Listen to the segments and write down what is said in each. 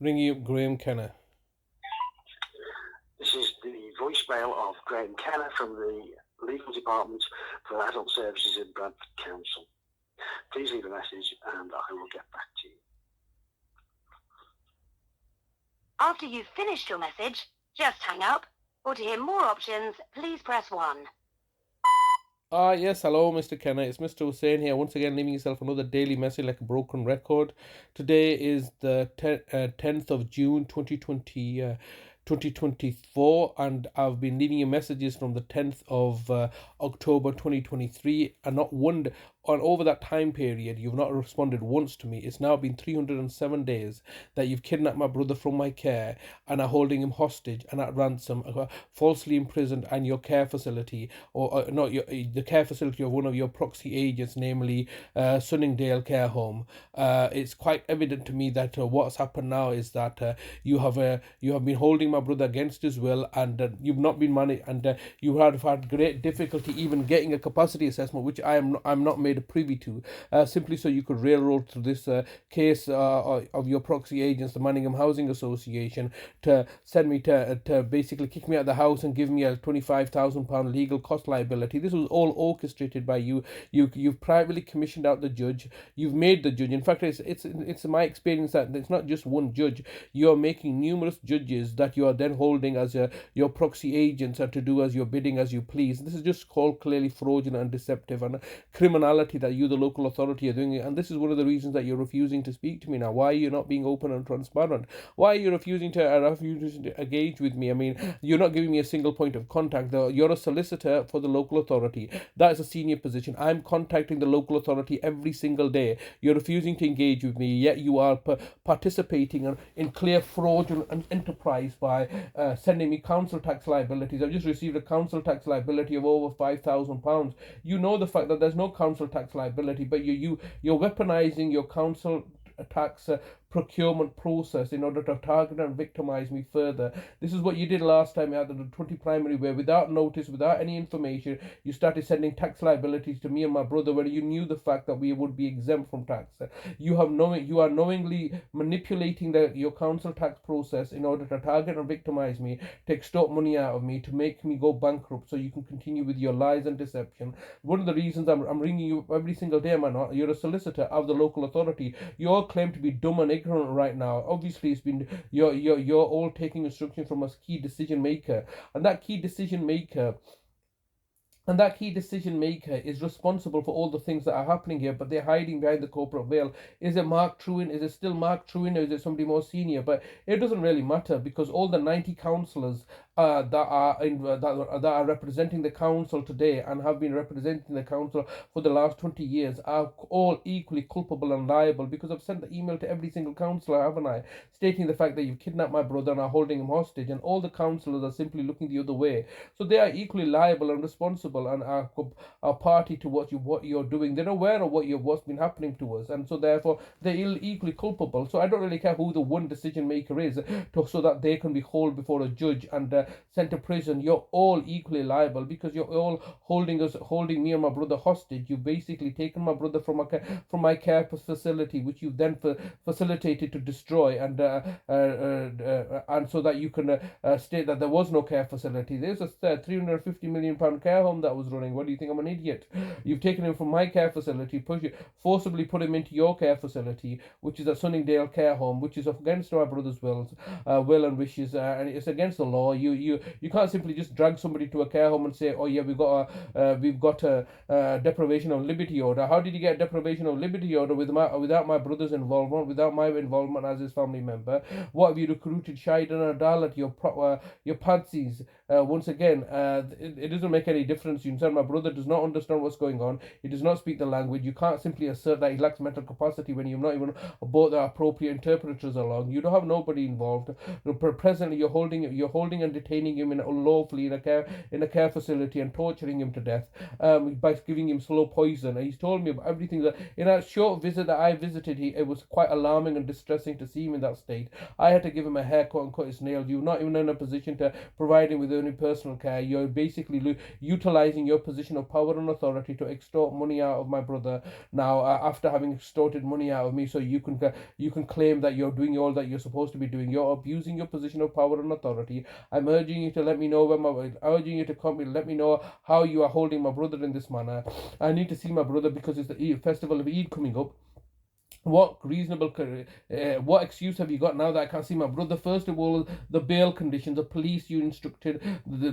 Ringing up Graeme Kenna. This is the voicemail of Graeme Kenna from the Legal Department for Adult Services in Bradford Council. Please leave a message and I will get back to you. After you've finished your message, just hang up, or to hear more options, please press 1. Yes, hello, Mr. Kenna. It's Mr. Hussain here, once again leaving yourself another daily message like a broken record. Today is the 10th of June 2024, and I've been leaving you messages from the 10th of October 2023, and not one on over that time period you've not responded once to me. It's now been 307 days that you've kidnapped my brother from my care and are holding him hostage and at ransom, falsely imprisoned, and your care facility, or not the care facility of one of your proxy agents, namely Sunningdale Care Home. It's quite evident to me that what's happened now is that you have been holding my brother against his will, and you've not been managed, and you have had great difficulty even getting a capacity assessment, which I'm not made privy to, simply so you could railroad through this case of your proxy agents, the Manningham Housing Association, to send me to basically kick me out of the house and give me a £25,000 legal cost liability. This was all orchestrated by you. You've privately commissioned out the judge. You've made the judge. In fact, it's my experience that it's not just one judge. You are making numerous judges that you are then holding as your proxy agents, to do as your bidding as you please. This is just called clearly fraudulent and deceptive and criminality that you, the local authority, are doing it. And this is one of the reasons that you're refusing to speak to me now. Why are you not being open and transparent? Why are you refusing to engage with me? I mean, you're not giving me a single point of contact. You're a solicitor for the local authority. That is a senior position. I'm contacting the local authority every single day. You're refusing to engage with me, yet you are participating in clear fraudulent enterprise by sending me council tax liabilities. I've just received a council tax liability of over £5,000. You know the fact that there's no council tax liability, but you're weaponizing your council tax procurement process in order to target and victimize me further. This is what you did last time at the 20 primary, where without notice, without any information, you started sending tax liabilities to me and my brother when you knew the fact that we would be exempt from tax. You are knowingly manipulating your council tax process in order to target and victimize me, to extort money out of me, to make me go bankrupt so you can continue with your lies and deception. One of the reasons I'm ringing you every single day, man, you're a solicitor of the local authority. You all claim to be dumb and ignorant right now. Obviously, it's been you're all taking instruction from a key decision maker, and that key decision maker is responsible for all the things that are happening here, but they're hiding behind the corporate veil. Is it Mark Truin? Is it still Mark Truin, or is it somebody more senior? But it doesn't really matter, because all the 90 councillors that are representing the council today and have been representing the council for the last 20 years are all equally culpable and liable, because I've sent the email to every single councillor, haven't I, stating the fact that you've kidnapped my brother and are holding him hostage, and all the councillors are simply looking the other way. So they are equally liable and responsible, and are party to what you're doing. They're aware of what's been happening to us, and so therefore they're equally culpable. So I don't really care who the one decision maker is, so that they can be hauled before a judge and sent to prison. You're all equally liable, because you're all holding me and my brother hostage. You've basically taken my brother from my care facility, which you've then facilitated to destroy, and so that you can state that there was no care facility. There's a £350 million care home that was running. What do you think? I'm an idiot? You've taken him from my care facility, forcibly put him into your care facility, which is a Sunningdale Care Home, which is against my brother's will and wishes, and it's against the law. You can't simply just drag somebody to a care home and say, oh yeah, we've got a deprivation of liberty order. How did you get a deprivation of liberty order without my brother's involvement, without my involvement as his family member? What have you recruited Shahid and Adalat, your padsies? Once again, it doesn't make any difference. You understand, my brother does not understand what's going on. He does not speak the language. You can't simply assert that he lacks mental capacity when you've not even brought the appropriate interpreters along. You don't have nobody involved. Presently, you're holding and detaining him unlawfully in a care facility and torturing him to death by giving him slow poison. And he's told me about everything that in a short visit that I visited, it was quite alarming and distressing to see him in that state. I had to give him a haircut and cut his nails. You're not even in a position to provide him with any personal care. You're basically utilizing your position of power and authority to extort money out of my brother now, after having extorted money out of me, so you can claim that you're doing all that you're supposed to be doing. You're abusing your position of power and authority. I'm urging you to let me know urging you to come and let me know how you are holding my brother in this manner. I need to see my brother because it's the festival of Eid coming up. What what excuse have you got now that I can't see my brother? First of all, the bail conditions, the police you instructed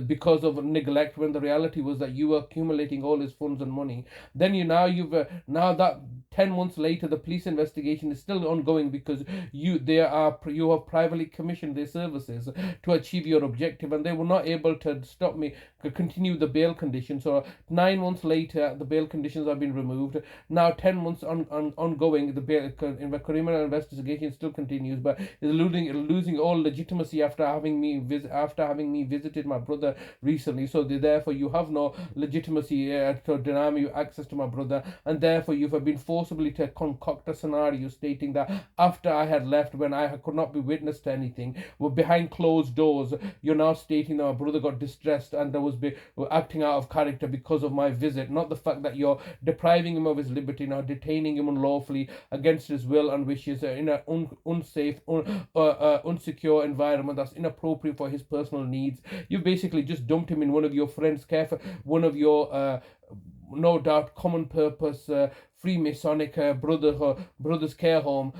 because of neglect, when the reality was that you were accumulating all his funds and money. Then now that 10 months later, the police investigation is still ongoing because you have privately commissioned their services to achieve your objective, and they were not able to stop me continue the bail conditions. So 9 months later, the bail conditions have been removed. Now 10 months ongoing, the criminal investigation still continues, but is losing all legitimacy after having me visited my brother recently. So therefore you have no legitimacy to deny me access to my brother, and therefore you have been forcibly to concoct a scenario stating that after I had left, when I could not be witness to anything, well, behind closed doors, you're now stating that my brother got distressed and there was acting out of character because of my visit, not the fact that you're depriving him of his liberty, now detaining him unlawfully against his will and wishes in an unsafe, unsecure environment that's inappropriate for his personal needs. You basically just dumped him in one of your friends' care, one of your no doubt common purpose Freemasonic brothers care home,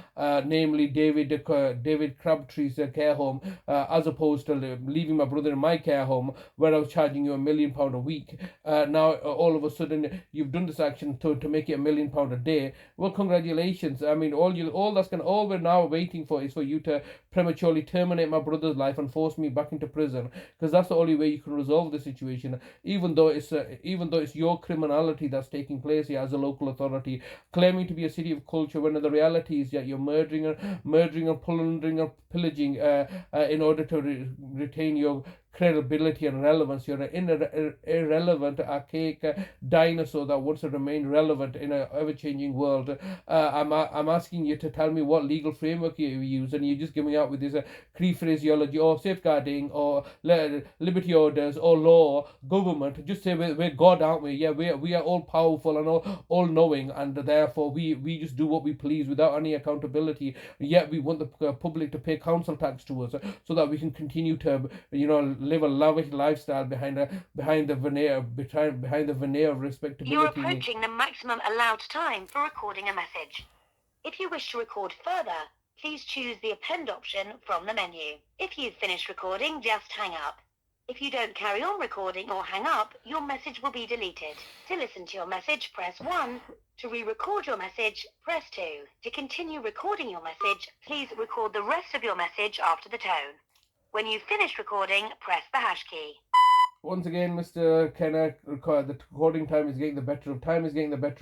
namely David Crabtree's care home, as opposed to leaving my brother in my care home where I was charging you £1 million a week. Now all of a sudden you've done this action to make it £1 million a day. Well, congratulations. I mean, all we're now waiting for is for you to prematurely terminate my brother's life and force me back into prison, because that's the only way you can resolve the situation. Even though it's your criminality that's taking place here as a local authority, claiming to be a city of culture, when the reality is that you're murdering and plundering and pillaging in order to retain your credibility and relevance. You're an irrelevant, archaic dinosaur that wants to remain relevant in an ever-changing world. I'm asking you to tell me what legal framework you use, and you're just giving out with this Cree phraseology or safeguarding or liberty orders or law, government. Just say we're God, aren't we? Yeah, we are all powerful and all knowing, and therefore we just do what we please without any accountability. Yet we want the public to pay council tax to us so that we can continue to live a lavish lifestyle behind the veneer of respectability. You're approaching the maximum allowed time for recording a message. If you wish to record further, please choose the append option from the menu. If you've finished recording, just hang up. If you don't carry on recording or hang up, your message will be deleted. To listen to your message, press 1. To re-record your message, press 2. To continue recording your message, please record the rest of your message after the tone. When you've finished recording, press the hash key. Once again, Mr. Kenna, the recording time is getting the better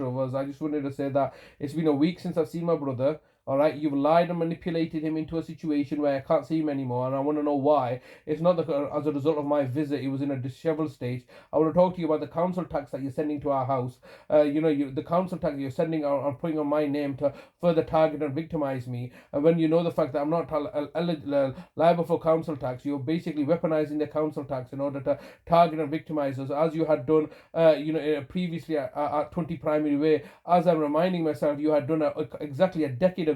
of us. I just wanted to say that it's been a week since I've seen my brother. All right, you've lied and manipulated him into a situation where I can't see him anymore, and I want to know why. It's not as a result of my visit. He was in a disheveled state. I want to talk to you about the council tax that you're sending to our house. The council tax you're sending and putting on my name to further target and victimize me. And when you know the fact that I'm not liable for council tax, you're basically weaponizing the council tax in order to target and victimize us, as you had done, previously at 20 Primary Way. As I'm reminding myself, you had done exactly a decade ago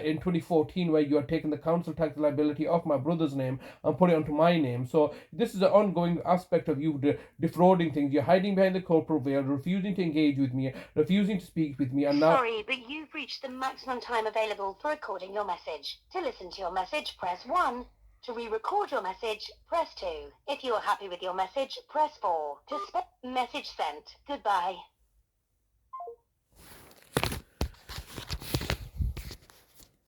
in 2014, where you had taken the council tax liability off my brother's name and put it onto my name. So this is an ongoing aspect of you defrauding things. You're hiding behind the corporate veil, refusing to engage with me, refusing to speak with me, and now... Sorry, but you've reached the maximum time available for recording your message. To listen to your message, press 1. To re-record your message, press 2. If you are happy with your message, press 4. To message sent. Goodbye.